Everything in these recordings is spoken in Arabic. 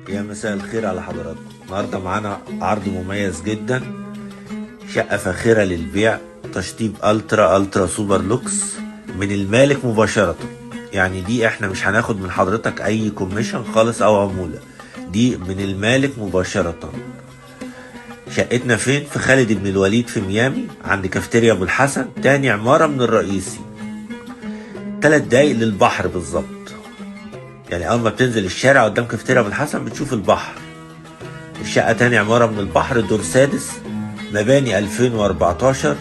يا مساء الخير على حضراتكم. النهارده معانا عرض مميز جدا، شقة فاخرة للبيع، تشطيب الترا سوبر لوكس من المالك مباشرة. يعني دي احنا مش هناخد من حضرتك اي كوميشن خالص او عمولة، دي من المالك مباشرة. شقتنا فين؟ في خالد بن الوليد في ميامي، عند كافتيريا ابو الحسن، تاني عمارة من الرئيسي، 3 دقايق للبحر بالظبط. يعني اول ما بتنزل الشارع قدام كافتيريا ابو الحسن بتشوف البحر. الشقة تاني عمارة من البحر، دور سادس، مباني 2014،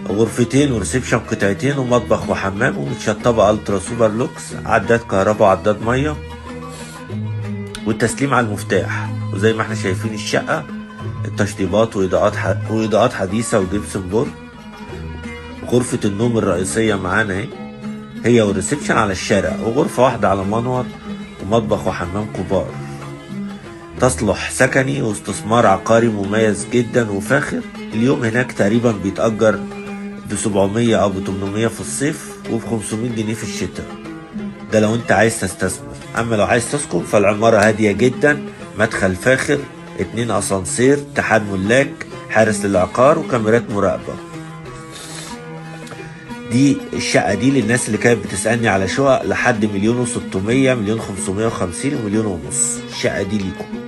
غرفتين وريسبشن قطعتين ومطبخ وحمام، ومتشطبة الترا سوبر لوكس، عداد كهرباء وعداد مية، والتسليم على المفتاح. وزي ما احنا شايفين الشقة، التشطيبات وإضاءات حديثة وجبسن بورد. غرفة النوم الرئيسية معانا اهي، هي والريسبشن على الشارع، وغرفة واحدة على منور، ومطبخ وحمام كبار. تصلح سكني واستثمار عقاري مميز جدا وفاخر. اليوم هناك تقريبا بيتأجر ب 700 أو ب 800 في الصيف، وب 500 جنيه في الشتاء. ده لو انت عايز تستثمر. اما لو عايز تسكن فالعمارة هادية جدا، مدخل فاخر، 2 اسانسير، اتحاد ملاك، حارس للعقار، وكاميرات مراقبة. دي الشقة دي للناس اللي كانت بتسألني على شقق لحد 1,600,000، 1,550,000 و1,500,000. الشقة دي ليكم.